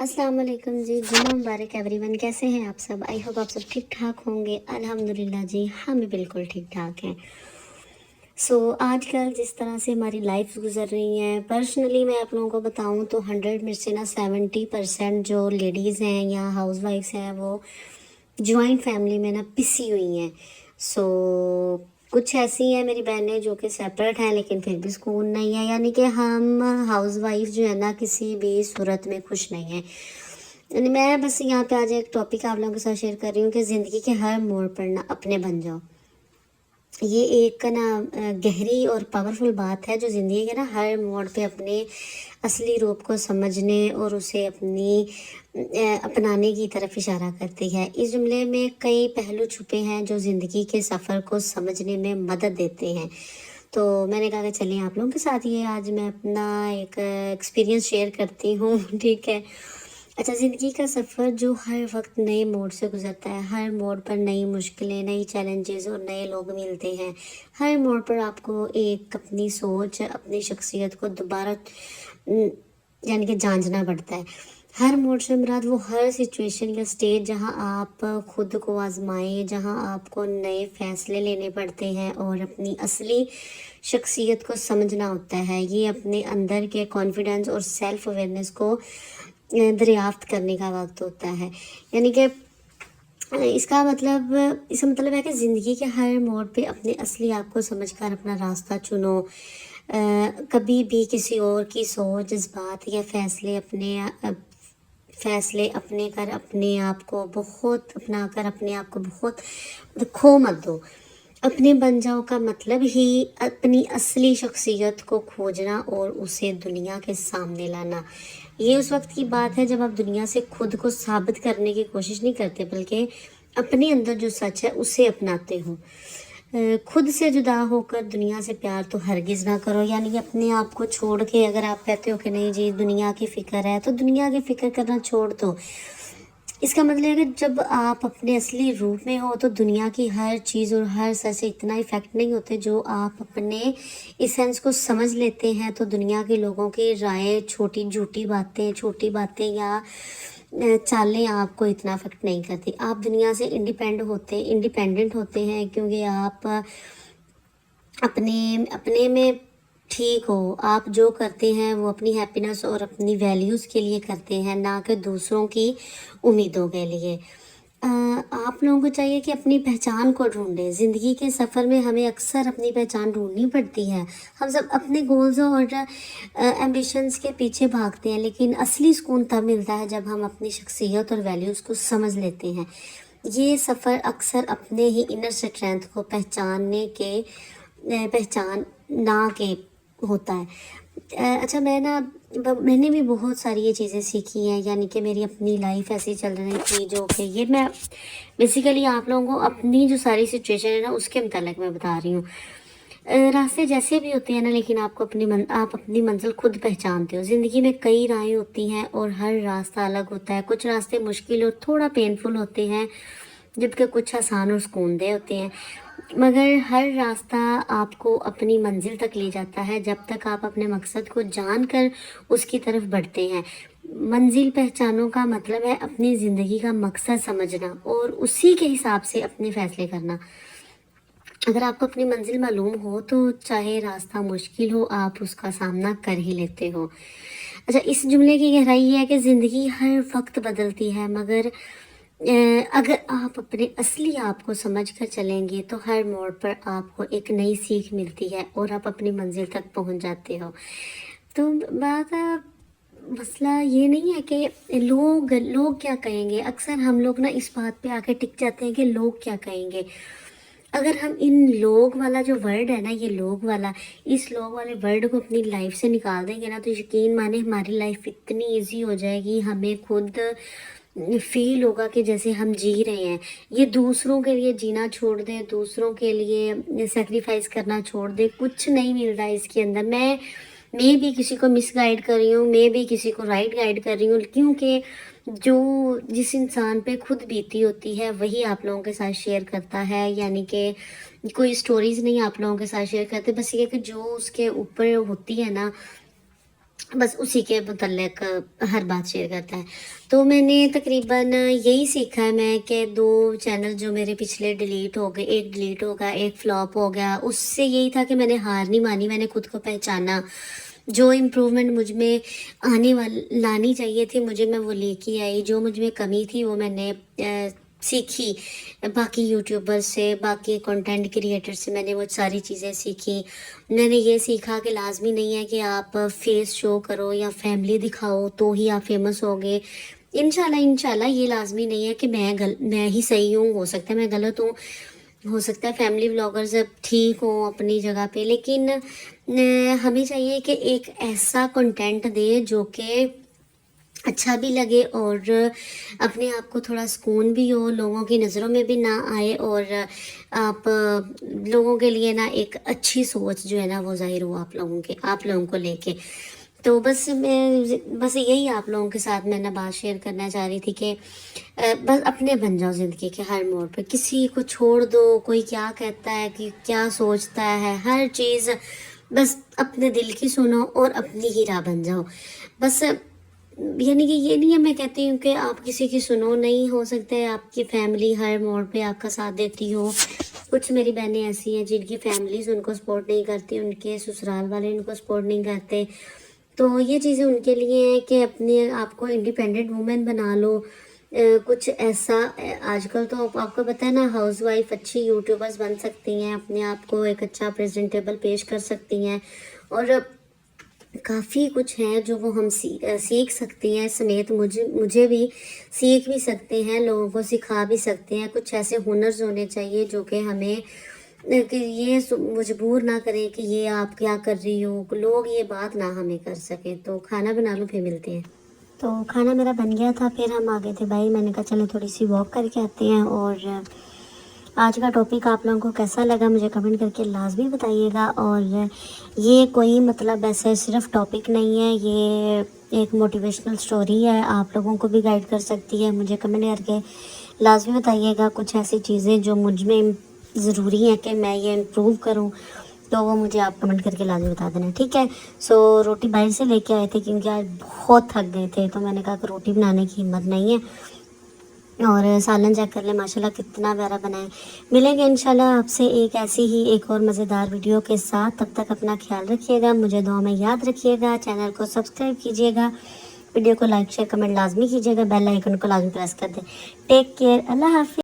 अस्सलाम वालेकुम जी, जुम्मा मुबारक एवरीवन। कैसे हैं आप सब? आई होप आप सब ठीक ठाक होंगे। अल्हम्दुलिल्लाह जी, हम भी बिल्कुल ठीक ठाक हैं। आजकल जिस तरह से हमारी लाइफ गुजर रही हैं, पर्सनली मैं आप लोगों को बताऊं तो 100 में से ना 70% जो लेडीज़ हैं या हाउस वाइफ्स हैं वो जॉइंट फैमिली में ना पिसी हुई हैं। सो कुछ ऐसी हैं मेरी बहनें जो कि सेपरेट हैं लेकिन फिर भी सुकून नहीं है, यानी कि हम हाउस वाइफ जो है ना किसी भी सूरत में खुश नहीं है। यानी मैं बस यहाँ पे आज एक टॉपिक आप लोगों के साथ शेयर कर रही हूँ कि ज़िंदगी के हर मोड़ पर ना अपने बन जाओ। ये एक ना गहरी और पावरफुल बात है जो ज़िंदगी के ना हर मोड़ पे अपने असली रूप को समझने और उसे अपनाने की तरफ इशारा करती है। इस जुमले में कई पहलू छुपे हैं जो ज़िंदगी के सफ़र को समझने में मदद देते हैं। तो मैंने कहा कि चलिए आप लोगों के साथ ये आज मैं अपना एक एक्सपीरियंस शेयर करती हूँ। ठीक है। अच्छा, ज़िंदगी का सफ़र जो हर वक्त नए मोड़ से गुजरता है, हर मोड़ पर नई मुश्किलें, नई चैलेंजेस और नए लोग मिलते हैं। हर मोड़ पर आपको एक अपनी सोच, अपनी शख्सियत को दोबारा यानी कि जांचना पड़ता है। हर मोड़ से मुराद वो हर सिचुएशन या स्टेज जहां आप खुद को आजमाएं, जहां आपको नए फैसले लेने पड़ते हैं और अपनी असली शख्सियत को समझना होता है। ये अपने अंदर के कॉन्फिडेंस और सेल्फ अवेयरनेस को दरियाफ्त करने का वक्त होता है। यानी कि इसका मतलब है कि ज़िंदगी के हर मोड़ पे अपने असली आप को समझकर अपना रास्ता चुनो। कभी भी किसी और की सोच, जज्बात या फैसले अपने आप को बहुत खो मत दो। अपने बन जाओ का मतलब ही अपनी असली शख्सियत को खोजना और उसे दुनिया के सामने लाना। ये उस वक्त की बात है जब आप दुनिया से खुद को साबित करने की कोशिश नहीं करते, बल्कि अपने अंदर जो सच है उसे अपनाते हो। खुद से जुदा होकर दुनिया से प्यार तो हरगिज़ ना करो। यानी कि अपने आप को छोड़ के अगर आप कहते हो कि नहीं जी दुनिया की फ़िक्र है, तो दुनिया की फ़िक्र करना छोड़ दो। इसका मतलब है कि जब आप अपने असली रूप में हो तो दुनिया की हर चीज़ और हर सच से इतना इफेक्ट नहीं होते। जो आप अपने इसेंस को समझ लेते हैं तो दुनिया के लोगों की राय, छोटी बातें या चालें आपको इतना अफेक्ट नहीं करती। आप दुनिया से इंडिपेंडेंट होते हैं क्योंकि आप अपने में ठीक हो। आप जो करते हैं वो अपनी हैप्पीनेस और अपनी वैल्यूज़ के लिए करते हैं, ना कि दूसरों की उम्मीदों के लिए। आप लोगों को चाहिए कि अपनी पहचान को ढूंढें। ज़िंदगी के सफ़र में हमें अक्सर अपनी पहचान ढूंढनी पड़ती है। हम सब अपने गोल्स और एम्बिशंस के पीछे भागते हैं, लेकिन असली सुकून तब मिलता है जब हम अपनी शख्सियत और वैल्यूज़ को समझ लेते हैं। ये सफ़र अक्सर अपने ही इनर स्ट्रेंथ को पहचान ना के होता है। अच्छा, मैंने भी बहुत सारी ये चीज़ें सीखी हैं। यानी कि मेरी अपनी लाइफ ऐसी चल रही थी जो कि ये मैं बेसिकली आप लोगों को अपनी जो सारी सिचुएशन है ना उसके मुतालिक मैं बता रही हूँ। रास्ते जैसे भी होते हैं ना, लेकिन आप अपनी मंजिल खुद पहचानते हो। ज़िंदगी में कई राहें होती हैं और हर रास्ता अलग होता है। कुछ रास्ते मुश्किल और थोड़ा पेनफुल होते हैं, जबकि कुछ आसान और सुकूनदेह होते हैं। मगर हर रास्ता आपको अपनी मंजिल तक ले जाता है जब तक आप अपने मकसद को जानकर उसकी तरफ बढ़ते हैं। मंजिल पहचानों का मतलब है अपनी ज़िंदगी का मकसद समझना और उसी के हिसाब से अपने फैसले करना। अगर आपको अपनी मंजिल मालूम हो तो चाहे रास्ता मुश्किल हो, आप उसका सामना कर ही लेते हो। अच्छा, इस जुमले की गहराई ये है कि ज़िंदगी हर वक्त बदलती है, मगर अगर आप अपने असली आप को समझ कर चलेंगे तो हर मोड़ पर आपको एक नई सीख मिलती है और आप अपनी मंजिल तक पहुंच जाते हो। तो मसला ये नहीं है कि लोग क्या कहेंगे। अक्सर हम लोग ना इस बात पे आके टिक जाते हैं कि लोग क्या कहेंगे। अगर हम इन लोग वाला जो वर्ड है ना, ये लोग वाला, इस लोग वाले वर्ड को अपनी लाइफ से निकाल देंगे ना तो यकीन माने हमारी लाइफ इतनी इजी हो जाएगी। हमें खुद फील होगा कि जैसे हम जी रहे हैं। ये दूसरों के लिए जीना छोड़ दें, दूसरों के लिए सेक्रीफाइस करना छोड़ दें, कुछ नहीं मिल रहा है इसके अंदर। मैं भी किसी को मिस गाइड कर रही हूँ, मैं भी किसी को राइट गाइड कर रही हूँ, क्योंकि जिस इंसान पे खुद बीती होती है वही आप लोगों के साथ शेयर करता है। यानी कि कोई स्टोरीज नहीं आप लोगों के साथ शेयर करते, बस ये कि जो उसके ऊपर होती है ना बस उसी के मुतल्लिक हर बात शेयर करता है। तो मैंने तकरीबन यही सीखा है मैं कि 2 चैनल जो मेरे पिछले डिलीट हो गए, एक डिलीट हो गया, एक फ्लॉप हो गया, उससे यही था कि मैंने हार नहीं मानी, मैंने खुद को पहचाना। जो इम्प्रूवमेंट मुझ में आने लानी चाहिए थी मुझे, मैं वो लेके आई। जो मुझ में कमी थी वो मैंने सीखी। बाकी यूट्यूबर से, बाकी कंटेंट क्रिएटर से मैंने वो सारी चीज़ें सीखी। मैंने ये सीखा कि लाजमी नहीं है कि आप फेस शो करो या फैमिली दिखाओ तो ही आप फेमस होगे। इंशाल्लाह ये लाजमी नहीं है कि मैं ही सही हूँ, हो सकता है मैं गलत हूँ, हो सकता है फैमिली व्लॉगर्स अब ठीक हों अपनी जगह पे, लेकिन हमें चाहिए कि एक ऐसा कंटेंट दें जो कि अच्छा भी लगे और अपने आप को थोड़ा सुकून भी हो, लोगों की नज़रों में भी ना आए, और आप लोगों के लिए ना एक अच्छी सोच जो है ना वो ज़ाहिर हो आप लोगों को लेके। तो बस यही आप लोगों के साथ मैं ना बात शेयर करना चाह रही थी कि बस अपने बन जाओ ज़िंदगी के हर मोड़ पे, किसी को छोड़ दो, कोई क्या कहता है कि क्या सोचता है, हर चीज़ बस अपने दिल की सुनो और अपनी ही राह बन जाओ। बस यानी कि ये नहीं है मैं कहती हूँ कि आप किसी की सुनो, नहीं, हो सकता है आपकी फैमिली हर मोड़ पे आपका साथ देती हो। कुछ मेरी बहनें ऐसी हैं जिनकी फैमिलीज उनको सपोर्ट नहीं करती, उनके ससुराल वाले उनको सपोर्ट नहीं करते, तो ये चीज़ें उनके लिए हैं कि अपने आप को इंडिपेंडेंट वुमेन बना लो। कुछ ऐसा आजकल तो आपको पता है ना, हाउस वाइफ अच्छी यूट्यूबर्स बन सकती हैं, अपने आप को एक अच्छा प्रेजेंटेबल पेश कर सकती हैं, और काफ़ी कुछ है जो वो हम सीख सकती हैं, समेत मुझे भी सीख भी सकते हैं, लोगों को सिखा भी सकते हैं। कुछ ऐसे हुनर्स होने चाहिए जो कि हमें कि ये मजबूर ना करें कि ये आप क्या कर रही हो, लोग ये बात ना हमें कर सकें। तो खाना बना लो, फिर मिलते हैं। तो खाना मेरा बन गया था, फिर हम आ गए थे भाई, मैंने कहा चलो थोड़ी सी वॉक करके आते हैं। और आज का टॉपिक आप लोगों को कैसा लगा मुझे कमेंट करके लाजमी बताइएगा। और ये कोई मतलब ऐसे सिर्फ टॉपिक नहीं है, ये एक मोटिवेशनल स्टोरी है, आप लोगों को भी गाइड कर सकती है। मुझे कमेंट करके लाजमी बताइएगा कुछ ऐसी चीज़ें जो मुझ में ज़रूरी है कि मैं ये इम्प्रूव करूँ, तो वो मुझे आप कमेंट करके लाजमी बता देना, ठीक है। सो रोटी बाहर से लेके आए थे क्योंकि आज बहुत थक गए थे, तो मैंने कहा कि रोटी बनाने की हिम्मत नहीं है। और सालन चेक कर ले माशाल्लाह कितना प्यारा बना है। मिलेंगे इंशाल्लाह आपसे एक और मज़ेदार वीडियो के साथ। तब तक अपना ख्याल रखिएगा, मुझे दुआ में याद रखिएगा, चैनल को सब्सक्राइब कीजिएगा, वीडियो को लाइक शेयर कमेंट लाजमी कीजिएगा, बेल आइकन को लाजमी प्रेस कर दें। टेक केयर, अल्लाह हाफिज़।